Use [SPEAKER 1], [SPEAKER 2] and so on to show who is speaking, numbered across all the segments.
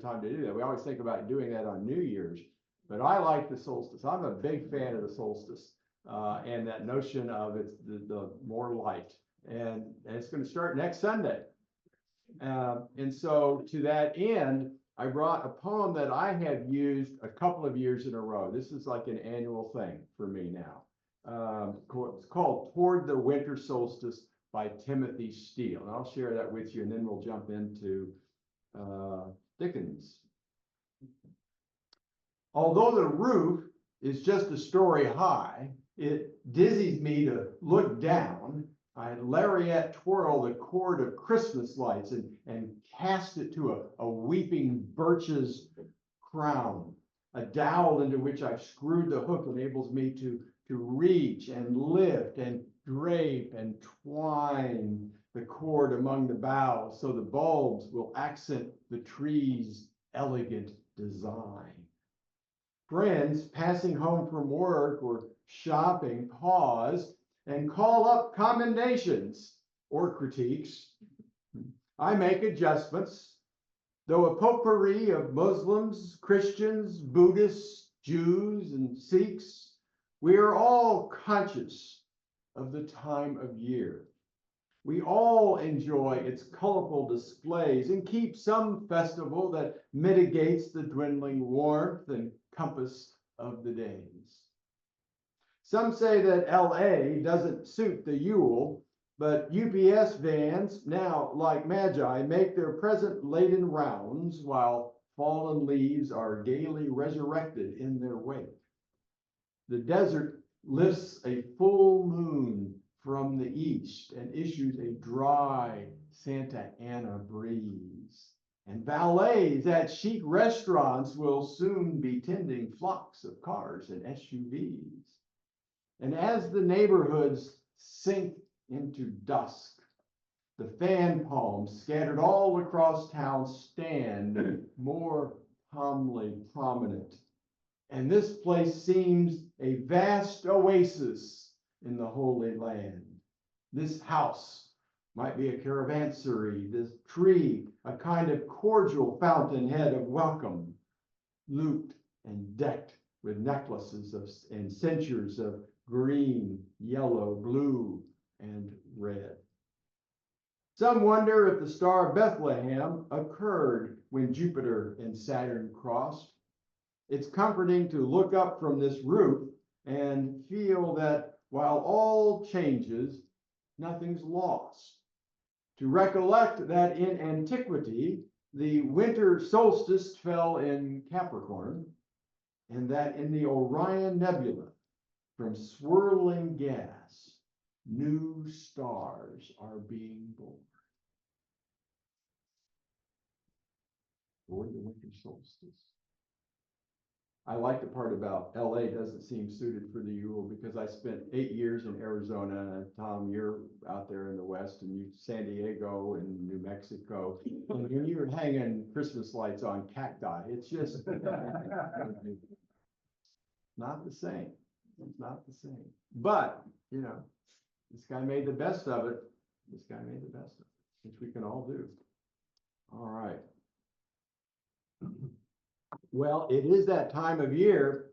[SPEAKER 1] time to do that. We always think about doing that on New Year's, but I like the solstice. I'm a big fan of the solstice and that notion of it's the more light. And it's going to start next Sunday. And so to that end, I brought a poem that I have used a couple of years in a row. This is like an annual thing for me now. It's called Toward the Winter Solstice by Timothy Steele. And I'll share that with you, and then we'll jump into Dickens. Although the roof is just a story high, it dizzies me to look down. I lariat twirl the cord of Christmas lights and cast it to a weeping birch's crown. A dowel into which I've screwed the hook enables me to reach and lift and drape and twine the cord among the boughs so the bulbs will accent the tree's elegant design. Friends passing home from work or shopping pause and call up commendations or critiques. I make adjustments, though a potpourri of Muslims, Christians, Buddhists, Jews, and Sikhs, we are all conscious of the time of year. We all enjoy its colorful displays and keep some festival that mitigates the dwindling warmth and compass of the days. Some say that LA doesn't suit the Yule, but UPS vans now, like Magi, make their present laden rounds while fallen leaves are gaily resurrected in their wake. The desert lifts a full moon from the east and issues a dry Santa Ana breeze. And valets at chic restaurants will soon be tending flocks of cars and SUVs. And as the neighborhoods sink into dusk, the fan palms scattered all across town stand more calmly prominent. And this place seems a vast oasis in the Holy Land. This house might be a caravansary, this tree, a kind of cordial fountainhead of welcome, looped and decked with necklaces and censers of green, yellow, blue, and red. Some wonder if the Star of Bethlehem occurred when Jupiter and Saturn crossed. It's comforting to look up from this roof and feel that while all changes, nothing's lost. To recollect that in antiquity, the winter solstice fell in Capricorn, and that in the Orion Nebula, from swirling gas, new stars are being born. For the winter solstice. I like the part about LA doesn't seem suited for the Yule because I spent 8 years in Arizona. Tom, you're out there in the West, and you San Diego and New Mexico. And when you're hanging Christmas lights on cacti, it's just not the same. It's not the same. But, you know, this guy made the best of it. This guy made the best of it, which we can all do. All right. Well, it is that time of year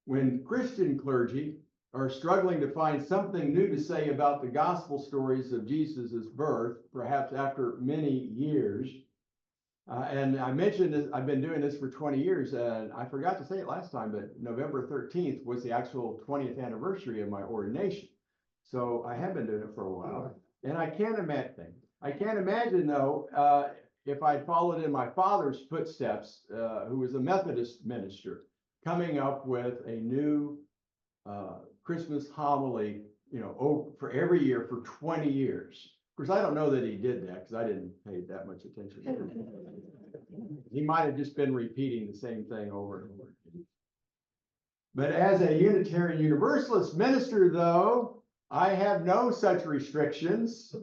[SPEAKER 1] when Christian clergy are struggling to find something new to say about the gospel stories of Jesus's birth, perhaps after many years. And I mentioned this, I've been doing this for 20 years, and I forgot to say it last time, but November 13th was the actual 20th anniversary of my ordination. So I have been doing it for a while, and I can't imagine though, if I'd followed in my father's footsteps, who was a Methodist minister, coming up with a new Christmas homily, you know, for every year for 20 years. Of course, I don't know that he did that because I didn't pay that much attention. He might have just been repeating the same thing over and over again. But as a Unitarian Universalist minister, though, I have no such restrictions.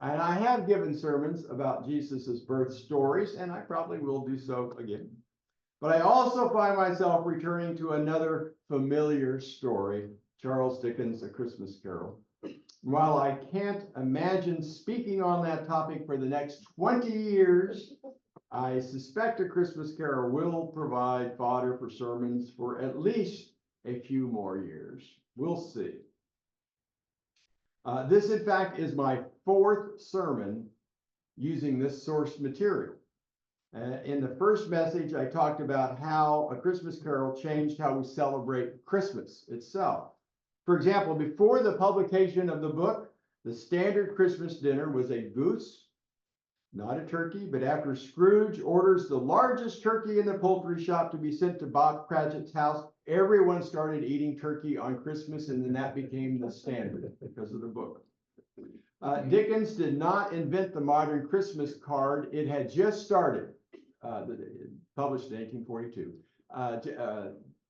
[SPEAKER 1] And I have given sermons about Jesus's birth stories, and I probably will do so again. But I also find myself returning to another familiar story, Charles Dickens' A Christmas Carol. While I can't imagine speaking on that topic for the next 20 years, I suspect A Christmas Carol will provide fodder for sermons for at least a few more years. We'll see. This, in fact, is my fourth sermon using this source material. In the first message, I talked about how A Christmas Carol changed how we celebrate Christmas itself. For example, before the publication of the book, the standard Christmas dinner was a goose, not a turkey, but after Scrooge orders the largest turkey in the poultry shop to be sent to Bob Cratchit's house, everyone started eating turkey on Christmas, and then that became the standard because of the book. Dickens did not invent the modern Christmas card. It had just started, published in 1842,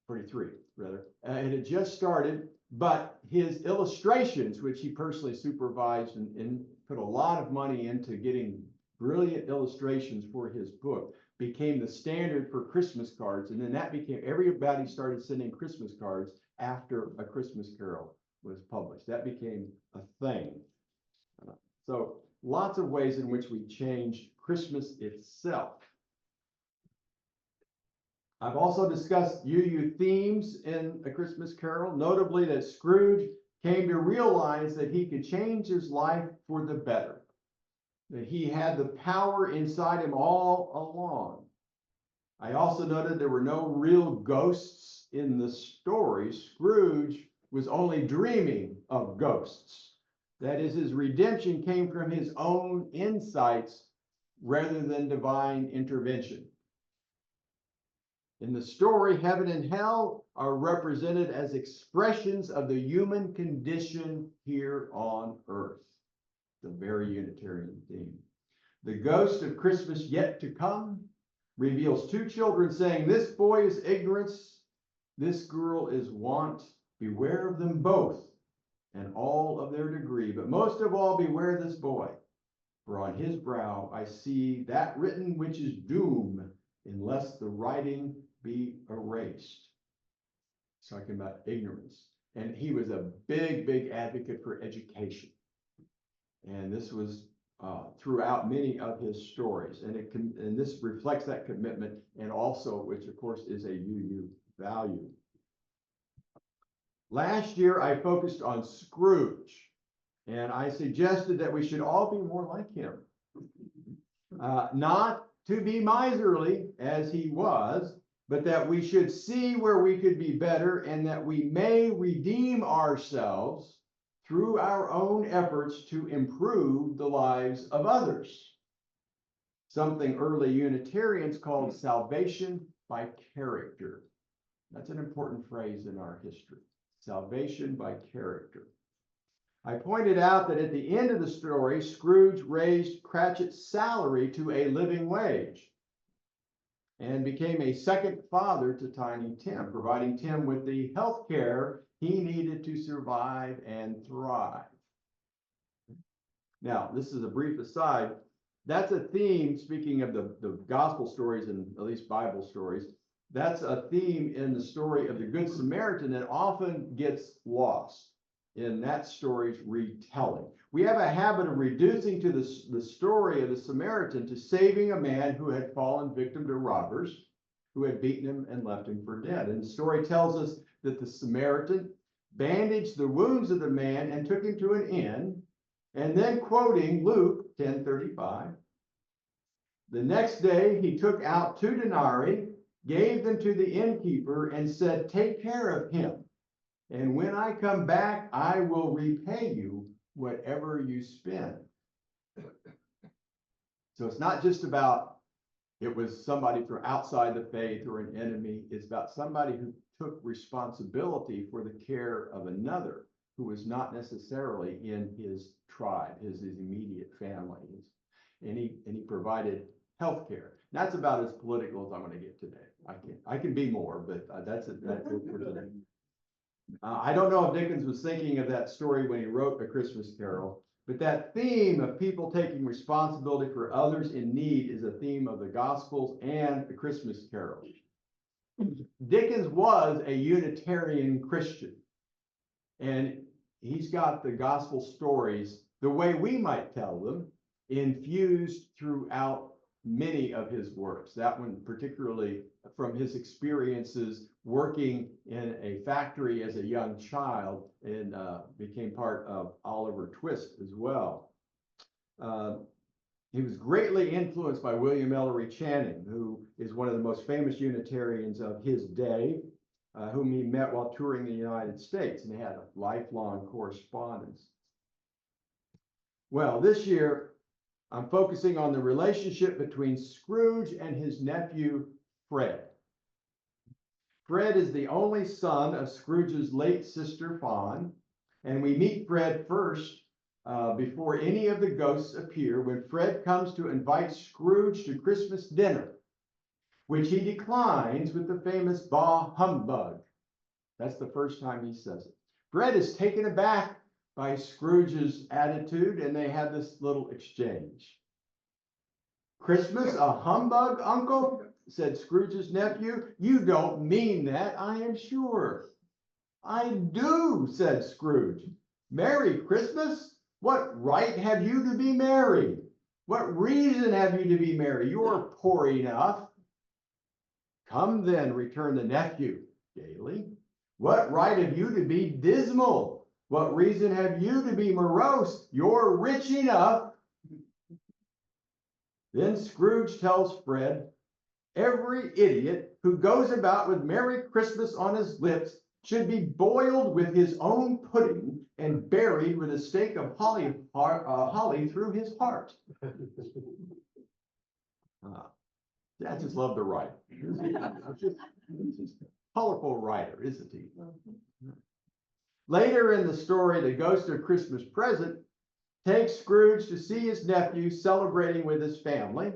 [SPEAKER 1] 43 rather. It had just started, but his illustrations, which he personally supervised and put a lot of money into getting brilliant illustrations for his book, became the standard for Christmas cards. And then that became, everybody started sending Christmas cards after A Christmas Carol was published. That became a thing. So lots of ways in which we changed Christmas itself. I've also discussed UU themes in A Christmas Carol, notably that Scrooge came to realize that he could change his life for the better, that he had the power inside him all along. I also noted there were no real ghosts in the story. Scrooge was only dreaming of ghosts. That is, his redemption came from his own insights rather than divine intervention. In the story, heaven and hell are represented as expressions of the human condition here on earth. The very Unitarian theme. The ghost of Christmas yet to come reveals two children saying, "This boy is ignorance, this girl is want. Beware of them both and all of their degree, but most of all beware this boy. For on his brow I see that written which is doom, unless the writing be erased." He's talking about ignorance. And he was a big advocate for education. And this was throughout many of his stories. And this reflects that commitment, and also, which of course is a UU value. Last year, I focused on Scrooge, and I suggested that we should all be more like him. Not to be miserly as he was, but that we should see where we could be better, and that we may redeem ourselves through our own efforts to improve the lives of others. Something early Unitarians called salvation by character. That's an important phrase in our history. Salvation by character. I pointed out that at the end of the story, Scrooge raised Cratchit's salary to a living wage and became a second father to Tiny Tim, providing Tim with the health care he needed to survive and thrive. Now, this is a brief aside. That's a theme, speaking of the gospel stories and at least Bible stories, that's a theme in the story of the Good Samaritan that often gets lost in that story's retelling. We have a habit of reducing to the story of the Samaritan to saving a man who had fallen victim to robbers, who had beaten him and left him for dead. And the story tells us that the Samaritan bandaged the wounds of the man and took him to an inn, and then quoting Luke 10:35, the next day he took out 2 denarii, gave them to the innkeeper, and said, "Take care of him, and when I come back, I will repay you whatever you spend." So it's not just about it was somebody from outside the faith or an enemy. It's about somebody who took responsibility for the care of another who was not necessarily in his tribe, his immediate family. And he provided health care. That's about as political as I'm going to get today. I can be more, but that's it for today. I don't know if Dickens was thinking of that story when he wrote A Christmas Carol, but that theme of people taking responsibility for others in need is a theme of the Gospels and A Christmas Carol. Dickens was a Unitarian Christian, and he's got the gospel stories, the way we might tell them, infused throughout many of his works. That one particularly from his experiences working in a factory as a young child, and became part of Oliver Twist as well. He was greatly influenced by William Ellery Channing, who is one of the most famous Unitarians of his day, whom he met while touring the United States, and they had a lifelong correspondence. Well, this year, I'm focusing on the relationship between Scrooge and his nephew, Fred. Fred is the only son of Scrooge's late sister, Fawn, and we meet Fred first before any of the ghosts appear, when Fred comes to invite Scrooge to Christmas dinner, which he declines with the famous bah humbug. That's the first time he says it. Fred is taken aback by Scrooge's attitude, and they have this little exchange. "Christmas a humbug, uncle?" said Scrooge's nephew. "You don't mean that, I am sure." "I do," said Scrooge. "Merry Christmas? What right have you to be merry? What reason have you to be merry? You're poor enough." "Come then," returned the nephew gaily. "What right have you to be dismal? What reason have you to be morose? You're rich enough." Then Scrooge tells Fred, "Every idiot who goes about with Merry Christmas on his lips should be boiled with his own pudding and buried with a stake of holly through his heart." I just love the writer. Just a colorful writer, isn't he? Later in the story, the Ghost of Christmas Present takes Scrooge to see his nephew celebrating with his family.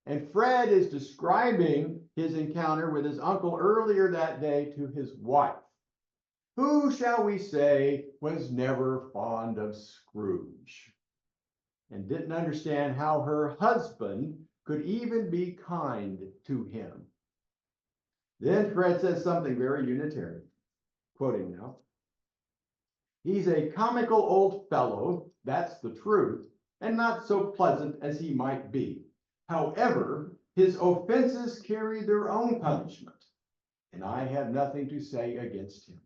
[SPEAKER 1] And Fred is describing his encounter with his uncle earlier that day to his wife, who, shall we say, was never fond of Scrooge and didn't understand how her husband could even be kind to him. Then Fred says something very Unitarian, quoting now. "He's a comical old fellow, that's the truth, and not so pleasant as he might be. However, his offenses carry their own punishment, and I have nothing to say against him."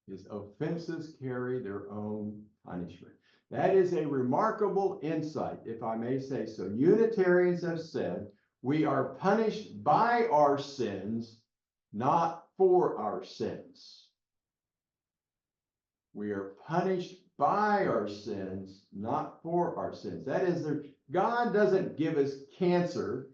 [SPEAKER 1] His offenses carry their own punishment. That is a remarkable insight, if I may say so. Unitarians have said we are punished by our sins, not for our sins. We are punished by our sins, not for our sins. That is, God doesn't give us cancer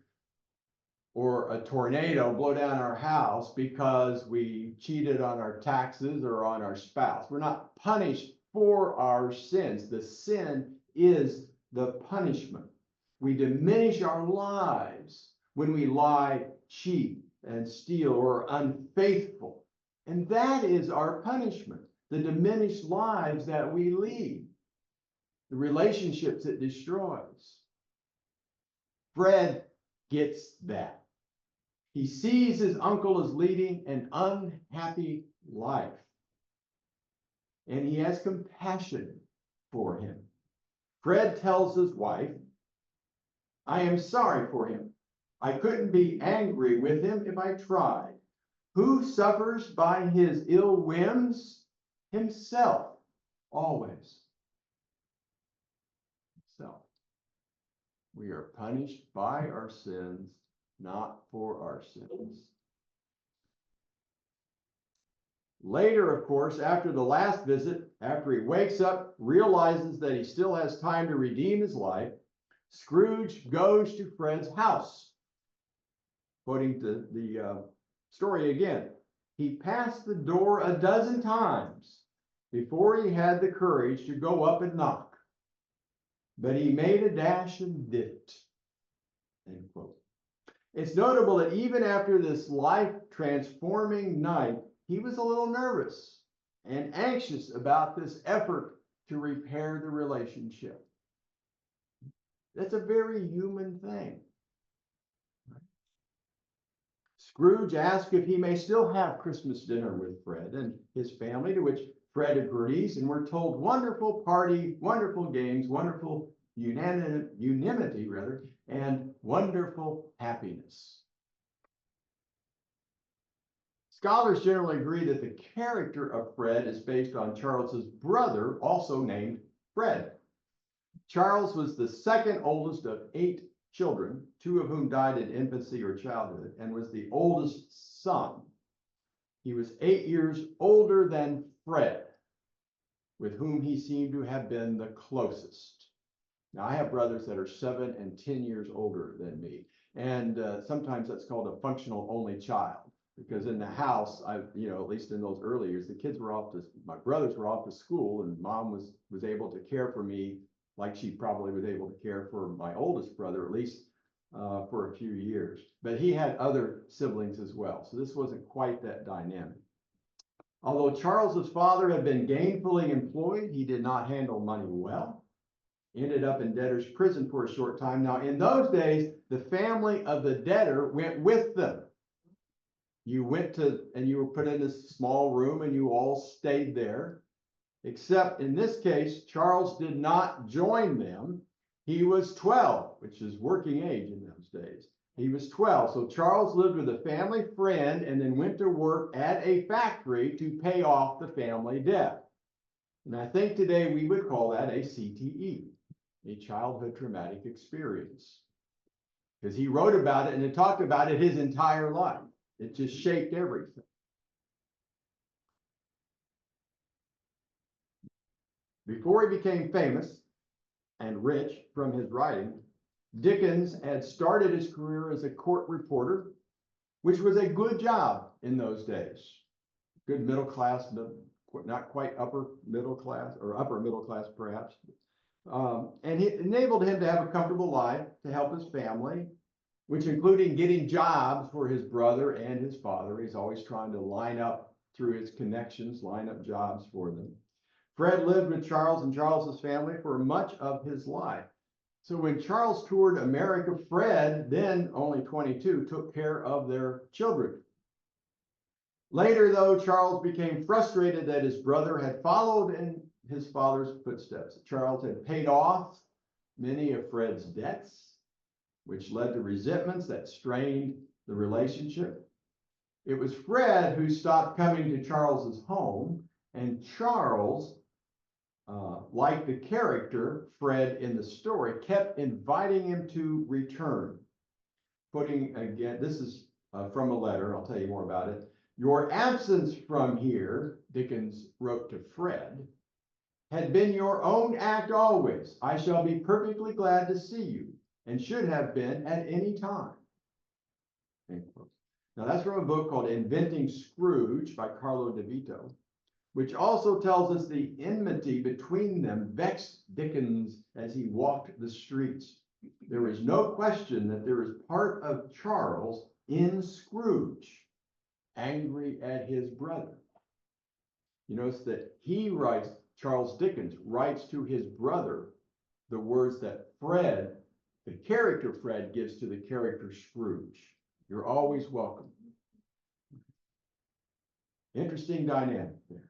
[SPEAKER 1] or a tornado blow down our house because we cheated on our taxes or on our spouse. We're not punished for our sins. The sin is the punishment. We diminish our lives when we lie, cheat, and steal, or are unfaithful. And that is our punishment. The diminished lives that we lead, the relationships it destroys. Fred gets that. He sees his uncle as leading an unhappy life, and he has compassion for him. Fred tells his wife, "I am sorry for him. I couldn't be angry with him if I tried. Who suffers by his ill whims? Himself, always." So, we are punished by our sins, not for our sins. Later, of course, after the last visit, after he wakes up, realizes that he still has time to redeem his life, Scrooge goes to Fred's house. Quoting the story again, "He passed the door a dozen times before he had the courage to go up and knock, but he made a dash and did it." End quote. It's notable that even after this life-transforming night, he was a little nervous and anxious about this effort to repair the relationship. That's a very human thing. Scrooge asks if he may still have Christmas dinner with Fred and his family, to which Fred agrees, and we're told wonderful party, wonderful games, wonderful unanimity rather, and wonderful happiness. Scholars generally agree that the character of Fred is based on Charles's brother, also named Fred. Charles was the second oldest of 8 children, 2 of whom died in infancy or childhood, and was the oldest son. He was 8 years older than Fred, with whom he seemed to have been the closest. Now, I have brothers that are 7 and 10 years older than me, and sometimes that's called a functional only child, because in the house, at least in those early years, the kids were my brothers were off to school, and mom was able to care for me like she probably was able to care for my oldest brother, at least for a few years. But he had other siblings as well, so this wasn't quite that dynamic. Although Charles's father had been gainfully employed, he did not handle money well. Ended up in debtor's prison for a short time. Now, in those days, the family of the debtor went with them. You went and you were put in a small room and you all stayed there. Except in this case, Charles did not join them. He was 12, which is working age in those days. He was 12. So Charles lived with a family friend and then went to work at a factory to pay off the family debt. And I think today we would call that a CTE, a childhood traumatic experience. Because he wrote about it and had talked about it his entire life. It just shaped everything. Before he became famous and rich from his writing, Dickens had started his career as a court reporter, which was a good job in those days. Good middle class, not quite upper middle class, or upper middle class perhaps. And it enabled him to have a comfortable life, to help his family, which including getting jobs for his brother and his father. He's always trying to line up through his connections, line up jobs for them. Fred lived with Charles and Charles's family for much of his life. So when Charles toured America, Fred, then only 22, took care of their children. Later, though, Charles became frustrated that his brother had followed in his father's footsteps. Charles had paid off many of Fred's debts, which led to resentments that strained the relationship. It was Fred who stopped coming to Charles's home, and Charles, like the character Fred in the story, kept inviting him to return. Putting again, this is from a letter, I'll tell you more about it. Your absence from here, Dickens wrote to Fred, had been your own act always. I shall be perfectly glad to see you, and should have been at any time. Now that's from a book called Inventing Scrooge by Carlo DeVito, which also tells us the enmity between them vexed Dickens as he walked the streets. There is no question that there is part of Charles in Scrooge, angry at his brother. You notice that Charles Dickens writes to his brother the words that Fred, the character Fred, gives to the character Scrooge. You're always welcome. Interesting dynamic there.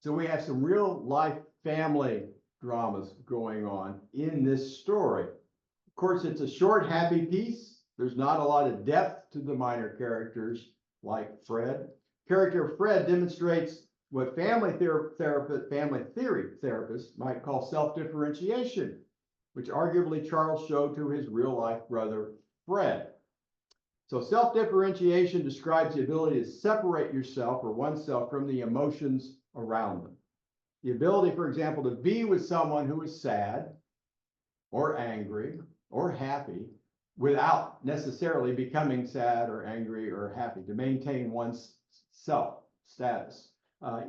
[SPEAKER 1] So we have some real life family dramas going on in this story. Of course, it's a short, happy piece. There's not a lot of depth to the minor characters like Fred. Character Fred demonstrates what family theory therapists might call self-differentiation, which arguably Charles showed to his real-life brother, Fred. So self-differentiation describes the ability to separate yourself or oneself from the emotions around them. The ability, for example, to be with someone who is sad or angry or happy without necessarily becoming sad or angry or happy, to maintain one's self status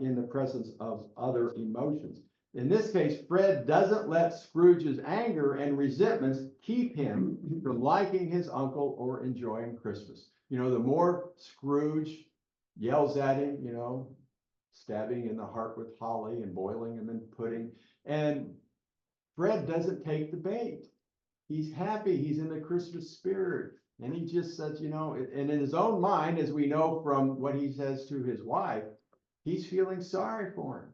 [SPEAKER 1] in the presence of other emotions. In this case, Fred doesn't let Scrooge's anger and resentments keep him from liking his uncle or enjoying Christmas. You know, the more Scrooge yells at him, stabbing in the heart with holly and boiling him in pudding, and Fred doesn't take the bait. He's happy, he's in the Christmas spirit, and he just says, and in his own mind, as we know from what he says to his wife, he's feeling sorry for him.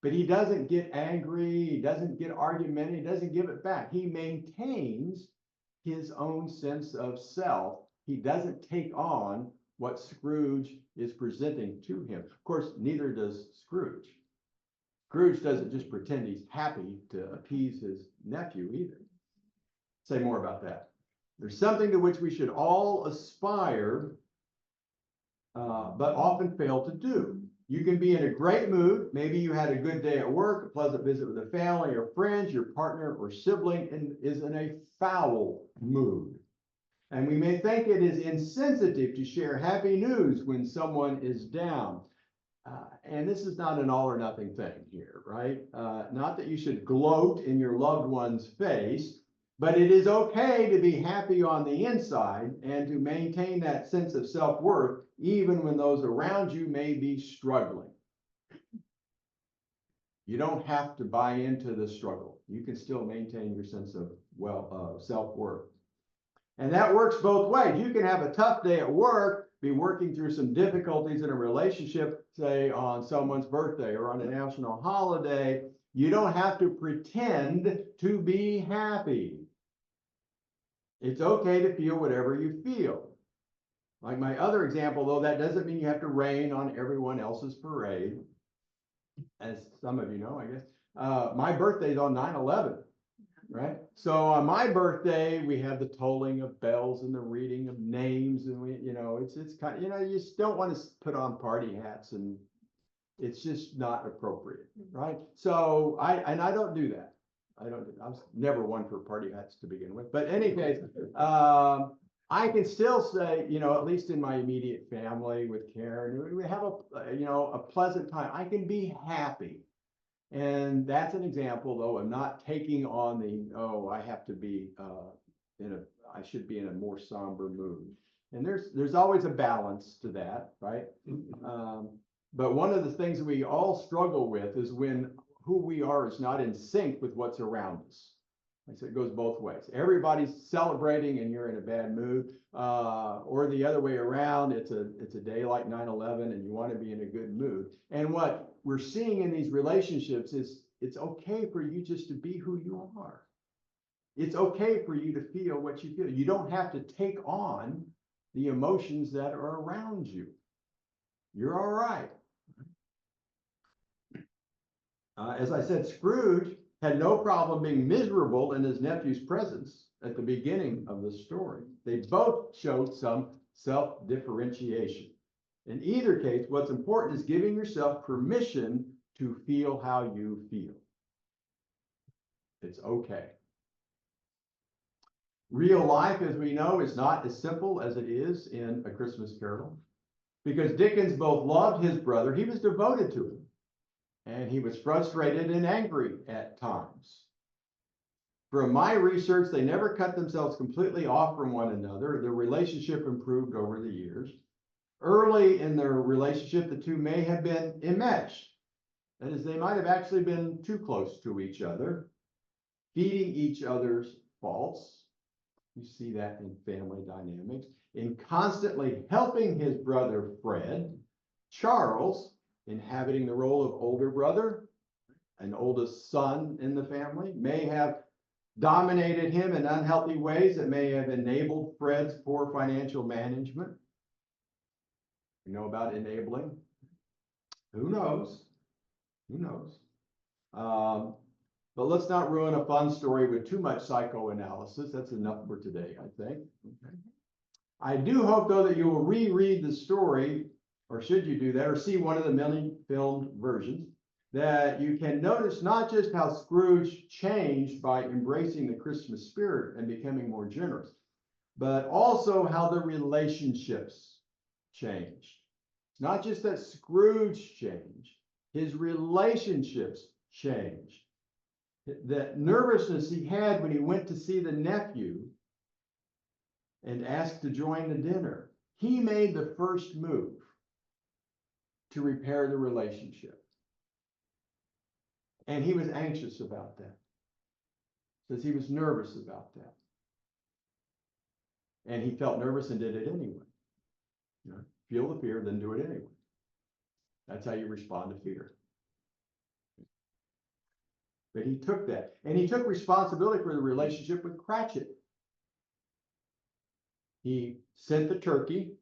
[SPEAKER 1] But he doesn't get angry, he doesn't get argumentative, he doesn't give it back. He maintains his own sense of self. He doesn't take on what Scrooge is presenting to him. Of course, neither does Scrooge. Scrooge doesn't just pretend he's happy to appease his nephew either. Say more about that. There's something to which we should all aspire, but often fail to do. You can be in a great mood. Maybe you had a good day at work, a pleasant visit with a family or friends, your partner or sibling is in a foul mood. And we may think it is insensitive to share happy news when someone is down. And this is not an all or nothing thing here, right? Not that you should gloat in your loved one's face, but it is okay to be happy on the inside and to maintain that sense of self-worth, even when those around you may be struggling. You don't have to buy into the struggle. You can still maintain your sense of self-worth. And that works both ways. You can have a tough day at work, be working through some difficulties in a relationship, say on someone's birthday or on a national holiday. You don't have to pretend to be happy. It's okay to feel whatever you feel. Like my other example, though, that doesn't mean you have to rain on everyone else's parade. As some of you know, I guess. My birthday is on 9/11. Right? So on my birthday, we have the tolling of bells and the reading of names, and it's kind of, you just don't want to put on party hats, and it's just not appropriate, right? So I don't do that. I was never one for party hats to begin with, but in any case, I can still say, at least in my immediate family with Karen, we have a pleasant time. I can be happy. And that's an example, though, of not taking on I have to be I should be in a more somber mood. And there's always a balance to that, right? But one of the things we all struggle with is when who we are is not in sync with what's around us. Like I said, it goes both ways. Everybody's celebrating and you're in a bad mood, or the other way around. It's a day like 9/11 and you want to be in a good mood. And what we're seeing in these relationships is it's okay for you just to be who you are. It's okay for you to feel what you feel. You don't have to take on the emotions that are around you. You're all right. As I said, Scrooge had no problem being miserable in his nephew's presence at the beginning of the story. They both showed some self-differentiation. In either case, what's important is giving yourself permission to feel how you feel. It's okay. Real life, as we know, is not as simple as it is in A Christmas Carol, because Dickens both loved his brother, he was devoted to him, and he was frustrated and angry at times. From my research, they never cut themselves completely off from one another. Their relationship improved over the years. Early in their relationship, the two may have been enmeshed. That is, they might have actually been too close to each other, feeding each other's faults. You see that in family dynamics. In constantly helping his brother Fred, Charles, inhabiting the role of older brother, an oldest son in the family, may have dominated him in unhealthy ways that may have enabled Fred's poor financial management. You know about enabling? Who knows? Who knows? But let's not ruin a fun story with too much psychoanalysis. That's enough for today, I think. Okay. I do hope, though, that you will reread the story, or should you do that, or see one of the many filmed versions, that you can notice not just how Scrooge changed by embracing the Christmas spirit and becoming more generous, but also how the relationships changed. It's not just that Scrooge changed, his relationships changed. That nervousness he had when he went to see the nephew and asked to join the dinner, he made the first move to repair the relationship. And he was anxious about that. Says he was nervous about that. And he felt nervous and did it anyway. Feel the fear, then do it anyway. That's how you respond to fear. But he took that, and he took responsibility for the relationship with Cratchit. He sent the turkey,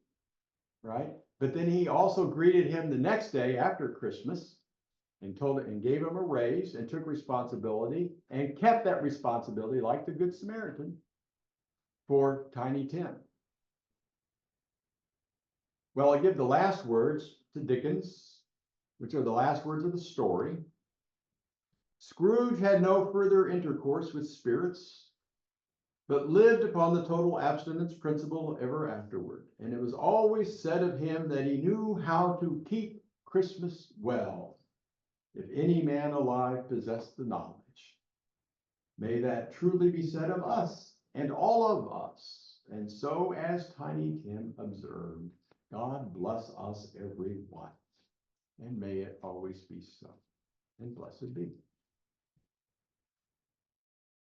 [SPEAKER 1] right? But then he also greeted him the next day after Christmas and gave him a raise and took responsibility and kept that responsibility like the Good Samaritan for Tiny Tim. Well, I give the last words to Dickens, which are the last words of the story. Scrooge had no further intercourse with spirits, but lived upon the total abstinence principle ever afterward. And it was always said of him that he knew how to keep Christmas well. If any man alive possessed the knowledge, may that truly be said of us and all of us. And so, as Tiny Tim observed, God bless us every one, and may it always be so. And blessed be.